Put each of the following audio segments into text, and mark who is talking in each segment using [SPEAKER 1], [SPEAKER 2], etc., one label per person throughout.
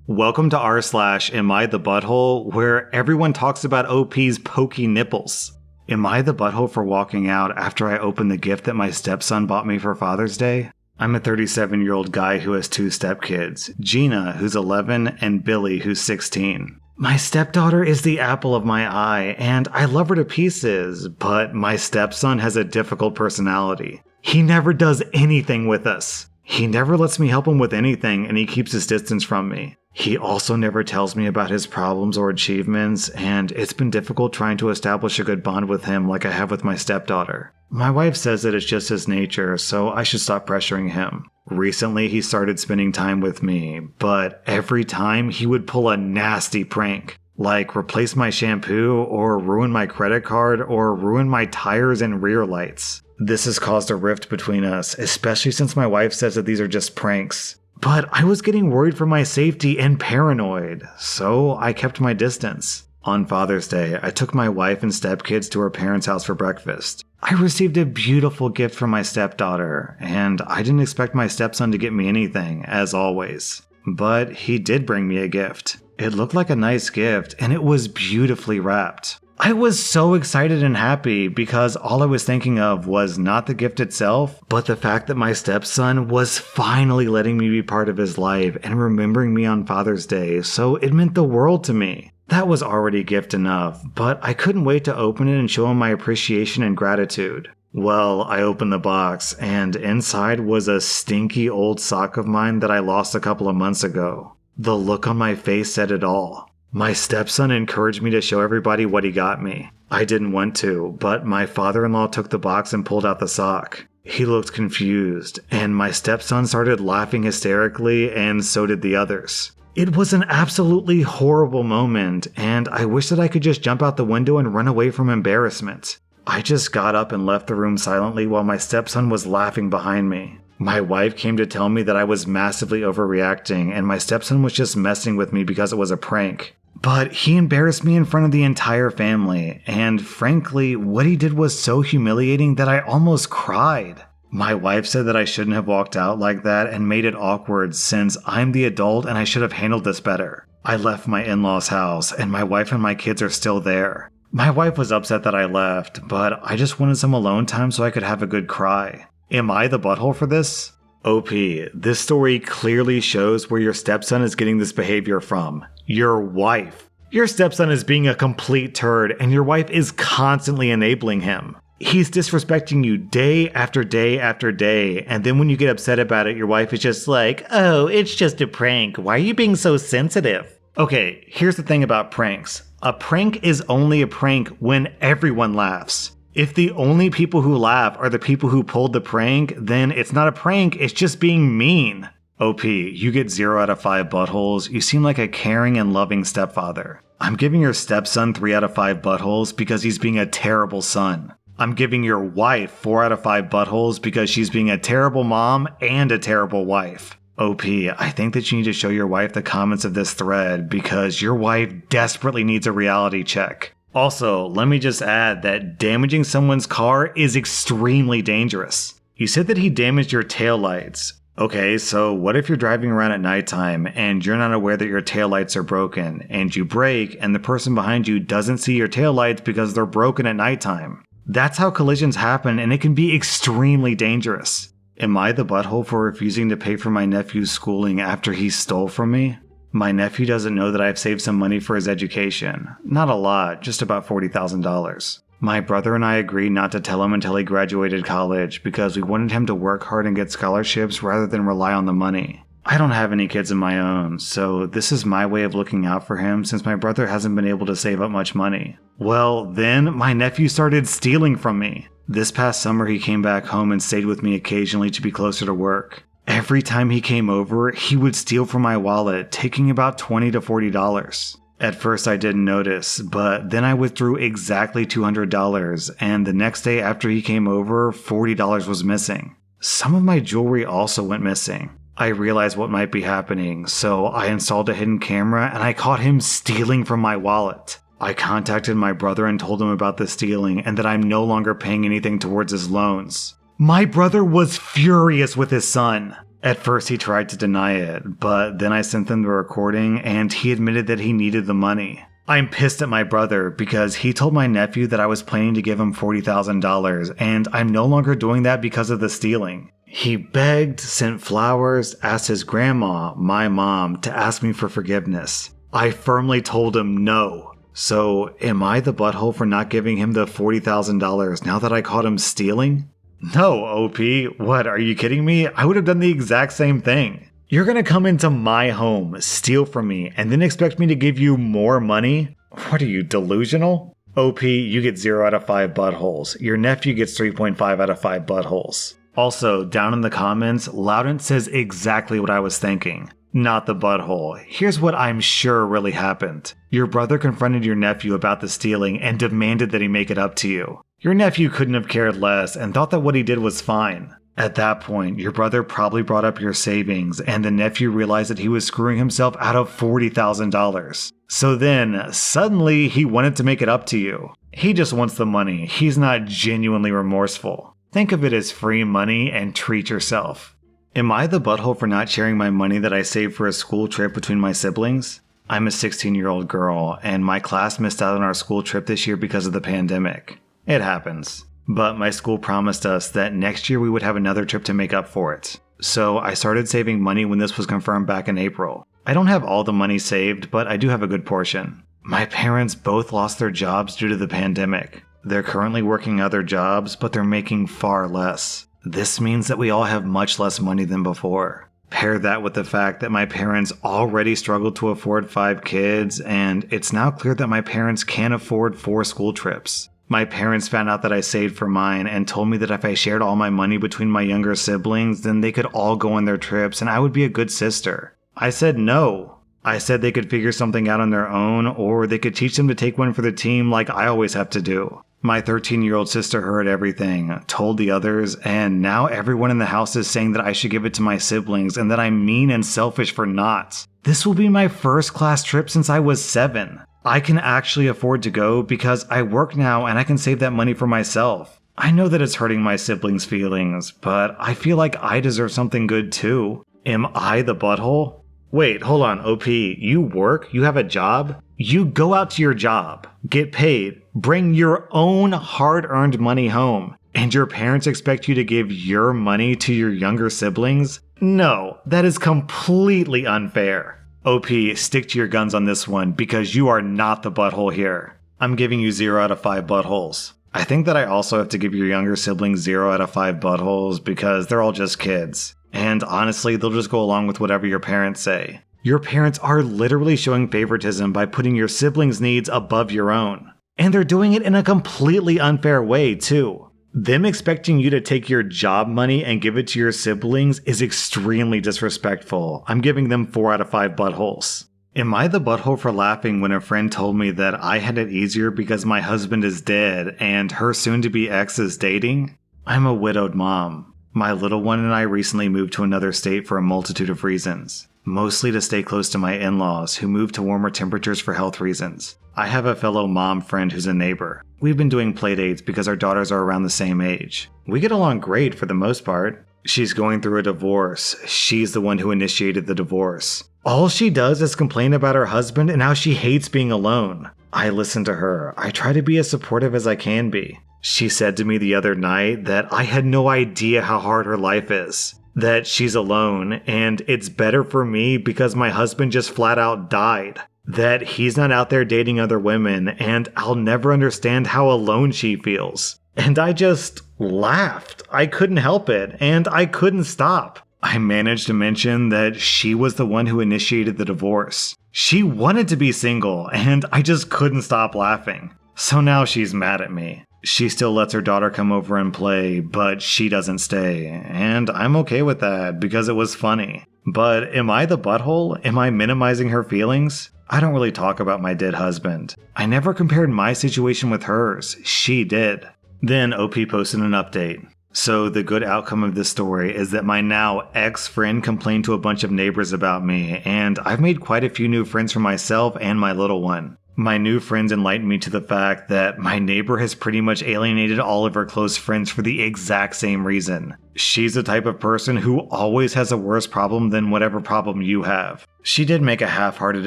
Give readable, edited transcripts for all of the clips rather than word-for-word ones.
[SPEAKER 1] Welcome to rSlash, Am I the Butthole, where everyone talks about OP's pokey nipples. Am I the butthole for walking out after I opened the gift that my stepson bought me for Father's Day? I'm a 37-year-old guy who has two stepkids, Gina, who's 11, and Billy, who's 16. My stepdaughter is the apple of my eye, and I love her to pieces, but my stepson has a difficult personality. He never does anything with us. He never lets me help him with anything, and he keeps his distance from me. He also never tells me about his problems or achievements, and it's been difficult trying to establish a good bond with him like I have with my stepdaughter. My wife says that it's just his nature, so I should stop pressuring him. Recently, he started spending time with me, but every time he would pull a nasty prank, like replace my shampoo, or ruin my credit card, or ruin my tires and rear lights. This has caused a rift between us, especially since my wife says that these are just pranks. But I was getting worried for my safety and paranoid, so I kept my distance. On Father's Day, I took my wife and stepkids to her parents' house for breakfast. I received a beautiful gift from my stepdaughter, and I didn't expect my stepson to get me anything, as always. But he did bring me a gift. It looked like a nice gift, and it was beautifully wrapped. I was so excited and happy because all I was thinking of was not the gift itself, but the fact that my stepson was finally letting me be part of his life and remembering me on Father's Day, so it meant the world to me. That was already gift enough, but I couldn't wait to open it and show him my appreciation and gratitude. Well, I opened the box, and inside was a stinky old sock of mine that I lost a couple of months ago. The look on my face said it all. My stepson encouraged me to show everybody what he got me. I didn't want to, but my father-in-law took the box and pulled out the sock. He looked confused, and my stepson started laughing hysterically, and so did the others. It was an absolutely horrible moment, and I wish that I could just jump out the window and run away from embarrassment. I just got up and left the room silently while my stepson was laughing behind me. My wife came to tell me that I was massively overreacting, and my stepson was just messing with me because it was a prank. But he embarrassed me in front of the entire family, and frankly, what he did was so humiliating that I almost cried. My wife said that I shouldn't have walked out like that and made it awkward since I'm the adult and I should have handled this better. I left my in-laws' house, and my wife and my kids are still there. My wife was upset that I left, but I just wanted some alone time so I could have a good cry. Am I the butthole for this? OP, this story clearly shows where your stepson is getting this behavior from. Your wife. Your stepson is being a complete turd, and your wife is constantly enabling him. He's disrespecting you day after day after day, and then when you get upset about it, your wife is just like, "Oh, it's just a prank. Why are you being so sensitive?" Okay, here's the thing about pranks. A prank is only a prank when everyone laughs. If the only people who laugh are the people who pulled the prank, then it's not a prank, it's just being mean. OP, you get 0 out of 5 buttholes. You seem like a caring and loving stepfather. I'm giving your stepson 3 out of 5 buttholes because he's being a terrible son. I'm giving your wife 4 out of 5 buttholes because she's being a terrible mom and a terrible wife. OP, I think that you need to show your wife the comments of this thread because your wife desperately needs a reality check. Also, let me just add that damaging someone's car is extremely dangerous. You said that he damaged your taillights. Okay, so what if you're driving around at nighttime and you're not aware that your taillights are broken and you brake and the person behind you doesn't see your taillights because they're broken at nighttime? That's how collisions happen, and it can be extremely dangerous. Am I the butthole for refusing to pay for my nephew's schooling after he stole from me? My nephew doesn't know that I've saved some money for his education. Not a lot, just about $40,000. My brother and I agreed not to tell him until he graduated college because we wanted him to work hard and get scholarships rather than rely on the money. I don't have any kids of my own, so this is my way of looking out for him since my brother hasn't been able to save up much money. Well, then my nephew started stealing from me. This past summer he came back home and stayed with me occasionally to be closer to work. Every time he came over, he would steal from my wallet, taking about $20 to $40. At first I didn't notice, but then I withdrew exactly $200, and the next day after he came over, $40 was missing. Some of my jewelry also went missing. I realized what might be happening, so I installed a hidden camera and I caught him stealing from my wallet. I contacted my brother and told him about the stealing and that I'm no longer paying anything towards his loans. My brother was furious with his son. At first he tried to deny it, but then I sent them the recording and he admitted that he needed the money. I'm pissed at my brother because he told my nephew that I was planning to give him $40,000 and I'm no longer doing that because of the stealing. He begged, sent flowers, asked his grandma, my mom, to ask me for forgiveness. I firmly told him no. So, am I the butthole for not giving him the $40,000 now that I caught him stealing? No, OP. What, are you kidding me? I would have done the exact same thing. You're gonna come into my home, steal from me, and then expect me to give you more money? What are you, delusional? OP, you get 0 out of 5 buttholes. Your nephew gets 3.5 out of 5 buttholes. Also, down in the comments, Loudon says exactly what I was thinking. Not the butthole. Here's what I'm sure really happened. Your brother confronted your nephew about the stealing and demanded that he make it up to you. Your nephew couldn't have cared less and thought that what he did was fine. At that point, your brother probably brought up your savings and the nephew realized that he was screwing himself out of $40,000. So then, suddenly, he wanted to make it up to you. He just wants the money. He's not genuinely remorseful. Think of it as free money and treat yourself. Am I the butthole for not sharing my money that I saved for a school trip between my siblings? I'm a 16-year-old girl, and my class missed out on our school trip this year because of the pandemic. It happens. But my school promised us that next year we would have another trip to make up for it. So I started saving money when this was confirmed back in April. I don't have all the money saved, but I do have a good portion. My parents both lost their jobs due to the pandemic. They're currently working other jobs, but they're making far less. This means that we all have much less money than before. Pair that with the fact that my parents already struggled to afford 5 kids, and it's now clear that my parents can't afford 4 school trips. My parents found out that I saved for mine and told me that if I shared all my money between my younger siblings, then they could all go on their trips and I would be a good sister. I said no. I said they could figure something out on their own, or they could teach them to take one for the team like I always have to do. My 13-year-old sister heard everything, told the others, and now everyone in the house is saying that I should give it to my siblings and that I'm mean and selfish for not. This will be my first class trip since I was 7. I can actually afford to go because I work now and I can save that money for myself. I know that it's hurting my siblings' feelings, but I feel like I deserve something good too. Am I the butthole? Wait, hold on, OP. You work? You have a job? You go out to your job, get paid, bring your own hard-earned money home, and your parents expect you to give your money to your younger siblings? No, that is completely unfair. OP, stick to your guns on this one because you are not the butthole here. I'm giving you 0 out of 5 buttholes. I think that I also have to give your younger siblings 0 out of 5 buttholes because they're all just kids. And honestly, they'll just go along with whatever your parents say. Your parents are literally showing favoritism by putting your siblings' needs above your own. And they're doing it in a completely unfair way, too. Them expecting you to take your job money and give it to your siblings is extremely disrespectful. I'm giving them 4 out of 5 buttholes. Am I the butthole for laughing when a friend told me that I had it easier because my husband is dead and her soon-to-be ex is dating? I'm a widowed mom. My little one and I recently moved to another state for a multitude of reasons. Mostly to stay close to my in-laws, who moved to warmer temperatures for health reasons. I have a fellow mom friend who's a neighbor. We've been doing playdates because our daughters are around the same age. We get along great for the most part. She's going through a divorce. She's the one who initiated the divorce. All she does is complain about her husband and how she hates being alone. I listen to her. I try to be as supportive as I can be. She said to me the other night that I had no idea how hard her life is. That she's alone, and it's better for me because my husband just flat out died. That he's not out there dating other women, and I'll never understand how alone she feels. And I just laughed. I couldn't help it, and I couldn't stop. I managed to mention that she was the one who initiated the divorce. She wanted to be single, and I just couldn't stop laughing. So now she's mad at me. She still lets her daughter come over and play, but she doesn't stay. And I'm okay with that because it was funny. But am I the butthole? Am I minimizing her feelings? I don't really talk about my dead husband. I never compared my situation with hers. She did. Then OP posted an update. So the good outcome of this story is that my now ex-friend complained to a bunch of neighbors about me, and I've made quite a few new friends for myself and my little one. My new friends enlightened me to the fact that my neighbor has pretty much alienated all of her close friends for the exact same reason. She's the type of person who always has a worse problem than whatever problem you have. She did make a half-hearted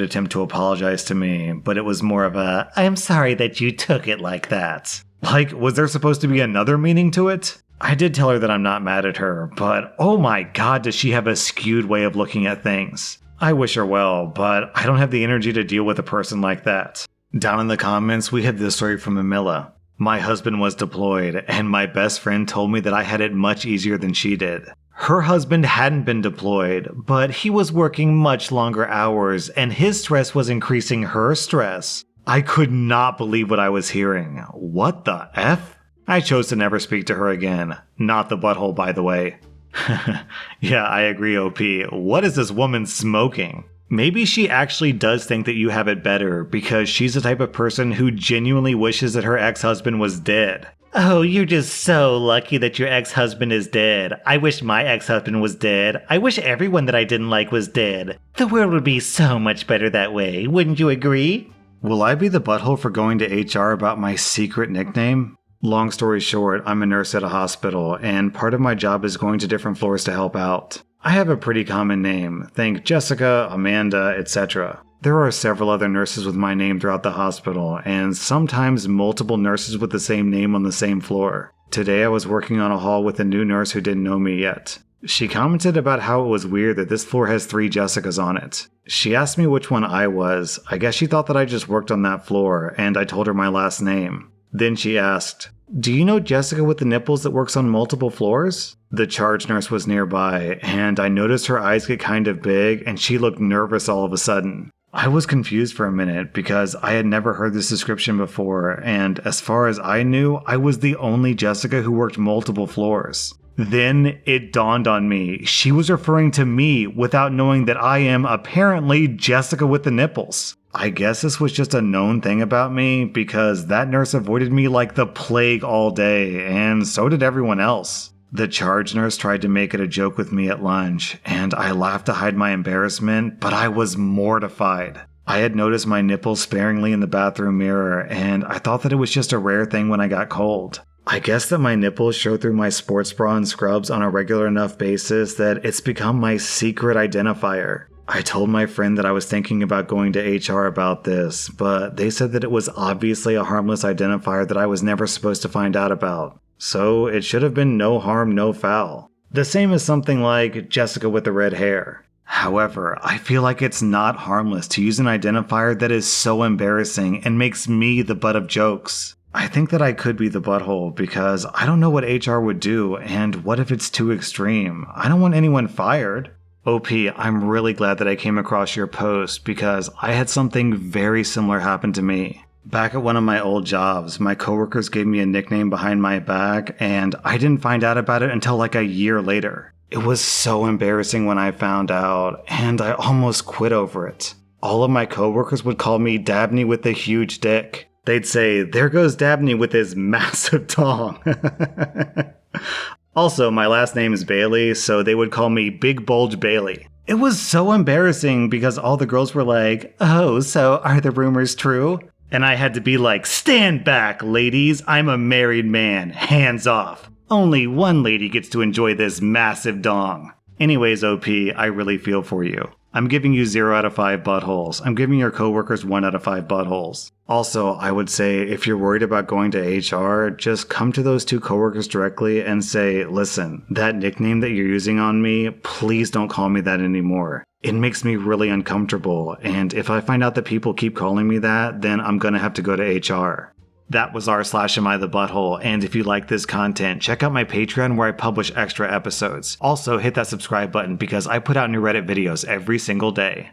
[SPEAKER 1] attempt to apologize to me, but it was more of a, "I'm sorry that you took it like that." Like, was there supposed to be another meaning to it? I did tell her that I'm not mad at her, but oh my god, does she have a skewed way of looking at things. I wish her well, but I don't have the energy to deal with a person like that. Down in the comments, we had this story from AmITheA. My husband was deployed, and my best friend told me that I had it much easier than she did. Her husband hadn't been deployed, but he was working much longer hours, and his stress was increasing her stress. I could not believe what I was hearing. What the F? I chose to never speak to her again. Not the butthole, by the way. Yeah, I agree, OP. What is this woman smoking? Maybe she actually does think that you have it better because she's the type of person who genuinely wishes that her ex-husband was dead. Oh, you're just so lucky that your ex-husband is dead. I wish my ex-husband was dead. I wish everyone that I didn't like was dead. The world would be so much better that way, wouldn't you agree? Will I be the butthole for going to HR about my secret nickname? Long story short, I'm a nurse at a hospital, and part of my job is going to different floors to help out. I have a pretty common name. Think Jessica, Amanda, etc. There are several other nurses with my name throughout the hospital, and sometimes multiple nurses with the same name on the same floor. Today I was working on a hall with a new nurse who didn't know me yet. She commented about how it was weird that this floor has 3 Jessicas on it. She asked me which one I was. I guess she thought that I just worked on that floor, and I told her my last name. Then she asked, "Do you know Jessica with the nipples that works on multiple floors?" The charge nurse was nearby, and I noticed her eyes get kind of big, and she looked nervous all of a sudden. I was confused for a minute because I had never heard this description before, and as far as I knew, I was the only Jessica who worked multiple floors. Then it dawned on me, she was referring to me without knowing that I am apparently Jessica with the nipples. I guess this was just a known thing about me because that nurse avoided me like the plague all day, and so did everyone else. The charge nurse tried to make it a joke with me at lunch, and I laughed to hide my embarrassment, but I was mortified. I had noticed my nipples sparingly in the bathroom mirror, and I thought that it was just a rare thing when I got cold. I guess that my nipples show through my sports bra and scrubs on a regular enough basis that it's become my secret identifier. I told my friend that I was thinking about going to HR about this, but they said that it was obviously a harmless identifier that I was never supposed to find out about. So it should have been no harm, no foul. The same as something like Jessica with the red hair. However, I feel like it's not harmless to use an identifier that is so embarrassing and makes me the butt of jokes. I think that I could be the butthole because I don't know what HR would do, and what if it's too extreme? I don't want anyone fired. OP, I'm really glad that I came across your post because I had something very similar happen to me. Back at one of my old jobs, my coworkers gave me a nickname behind my back, and I didn't find out about it until like a year later. It was so embarrassing when I found out, and I almost quit over it. All of my coworkers would call me Dabney with the huge dick. They'd say, "There goes Dabney with his massive dong." Also, my last name is Bailey, so they would call me Big Bulge Bailey. It was so embarrassing because all the girls were like, "Oh, so are the rumors true?" And I had to be like, "Stand back, ladies. I'm a married man. Hands off. Only one lady gets to enjoy this massive dong." Anyways, OP, I really feel for you. I'm giving you 0 out of 5 buttholes. I'm giving your coworkers 1 out of 5 buttholes. Also, I would say if you're worried about going to HR, just come to those 2 coworkers directly and say, "Listen, that nickname that you're using on me, please don't call me that anymore. It makes me really uncomfortable, and if I find out that people keep calling me that, then I'm gonna have to go to HR." That was r/AmITheButthole, and if you like this content, check out my Patreon where I publish extra episodes. Also, hit that subscribe button because I put out new Reddit videos every single day.